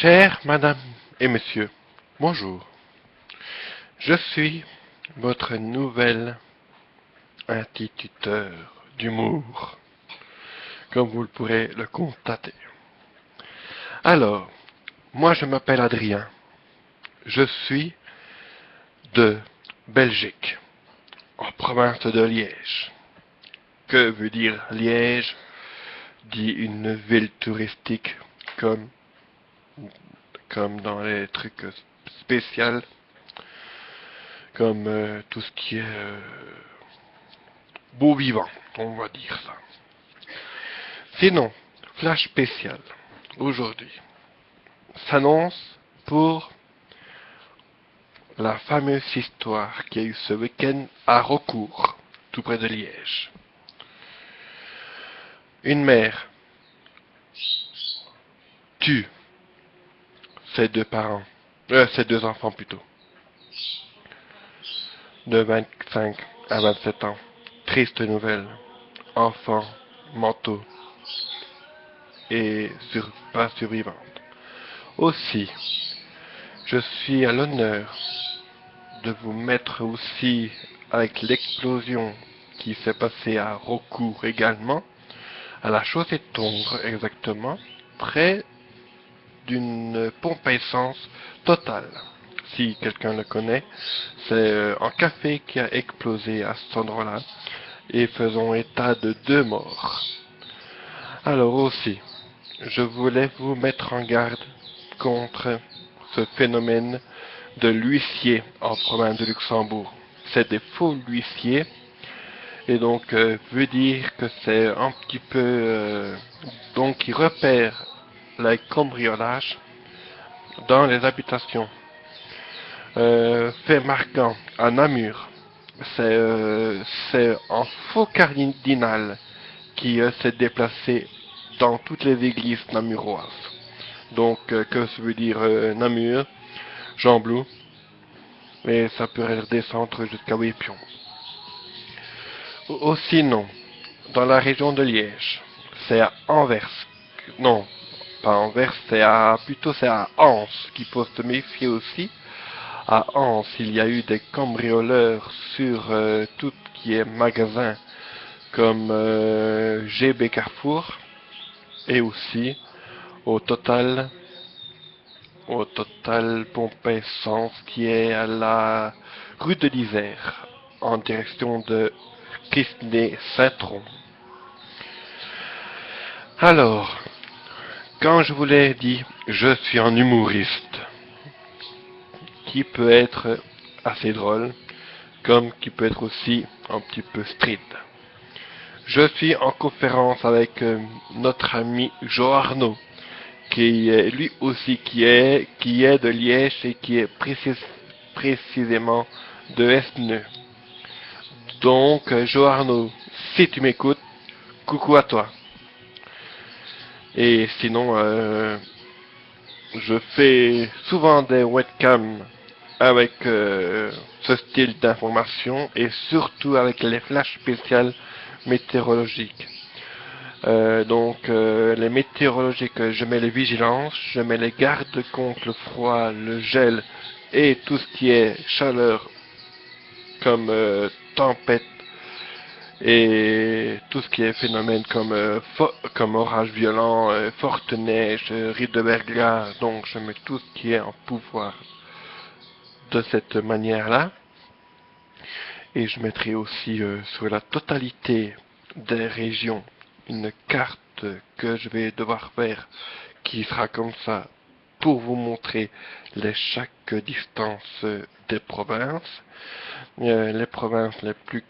Chères Madame et Messieurs, bonjour. Je suis votre nouvel instituteur d'humour, comme vous le pourrez le constater. Alors, moi je m'appelle Adrien. Je suis de Belgique, en province de Liège. Que veut dire Liège? Dit une ville touristique comme, comme dans les trucs spéciaux, comme tout ce qui est beau vivant, on va dire ça. Sinon, flash spécial, aujourd'hui, s'annonce pour la fameuse histoire qui a eu ce week-end à Rocourt, tout près de Liège. Une mère tue ses ses deux enfants plutôt, de 25 à 27 ans. Triste nouvelle, enfants mentaux et pas survivantes. Aussi, je suis à l'honneur de vous mettre aussi avec l'explosion qui s'est passée à Rocourt également, à la Chaussée-Tongres exactement, près d'une pompe à essence totale. Si quelqu'un le connaît, c'est un café qui a explosé à cet endroit-là et faisant état de 2 morts. Alors aussi, je voulais vous mettre en garde contre ce phénomène de l'huissier en province de Luxembourg. C'est des faux huissiers et donc veut dire que c'est un petit peu donc ils repèrent les cambriolages dans les habitations. Fait marquant à Namur, c'est un faux cardinal qui s'est déplacé dans toutes les églises namuroises. Donc, que ça veut dire Namur, Jean Blou, et ça pourrait redescendre jusqu'à Wépion. Aussi non, dans la région de Liège, c'est à Anvers, non, pas Anvers, c'est à Ans qu'il faut se méfier aussi. À Ans, il y a eu des cambrioleurs sur tout ce qui est magasin, comme GB Carrefour, et aussi au total pompe essence qui est à la rue de l'Isère, en direction de Christenay-Saint-Tron. Alors, quand je vous l'ai dit, je suis un humoriste qui peut être assez drôle, comme qui peut être aussi un petit peu street. Je suis en conférence avec notre ami Joe Arnaud, qui est lui aussi qui est de Liège et qui est précisément de Esneux. Donc, Joe Arnaud, si tu m'écoutes, coucou à toi. Et sinon, je fais souvent des webcams avec ce style d'information et surtout avec les flashs spéciales météorologiques. Les météorologiques, je mets les vigilances, je mets les gardes contre le froid, le gel et tout ce qui est chaleur comme tempête et tout ce qui est phénomène comme orage violent, forte neige, rive de verglas. Donc je mets tout ce qui est en pouvoir de cette manière-là. Et je mettrai aussi sur la totalité des régions une carte que je vais devoir faire qui sera comme ça pour vous montrer chaque distance des provinces. Les provinces les plus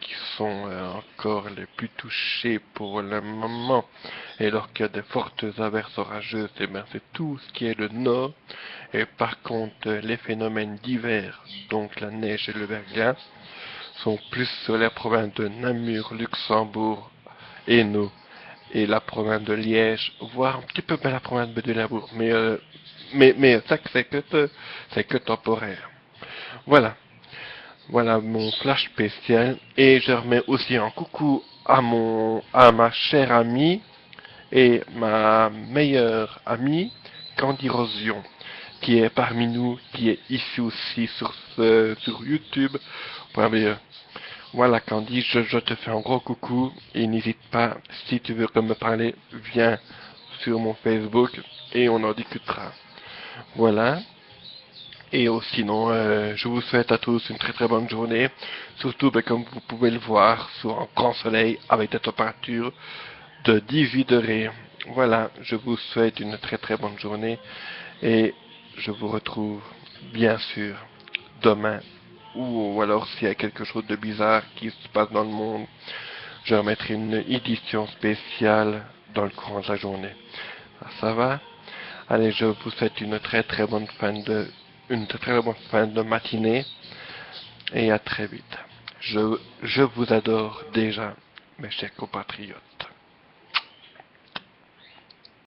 qui sont encore les plus touchées pour le moment, et lorsqu'il y a des fortes averses orageuses, et bien c'est tout ce qui est le nord. Et par contre, les phénomènes d'hiver, donc la neige et le verglas, sont plus sur les provinces de Namur, Luxembourg, Hainaut et la province de Liège, voire un petit peu la province de Bedelabourg. Mais ça c'est que temporaire. Voilà. Voilà mon flash spécial. Et je remets aussi un coucou à ma chère amie et ma meilleure amie, Candy Rosion, qui est parmi nous, qui est ici aussi sur YouTube. Voilà Candy, je te fais un gros coucou et n'hésite pas, si tu veux me parler, viens sur mon Facebook et on en discutera. Voilà. Et sinon, je vous souhaite à tous une très très bonne journée. Surtout, comme vous pouvez le voir, sous un grand soleil avec des températures de 18 degrés. Voilà, je vous souhaite une très très bonne journée et je vous retrouve bien sûr demain ou alors s'il y a quelque chose de bizarre qui se passe dans le monde, je remettrai une édition spéciale dans le courant de la journée. Ça va? Allez, je vous souhaite une très très bonne fin de matinée et à très vite. Je vous adore déjà, mes chers compatriotes.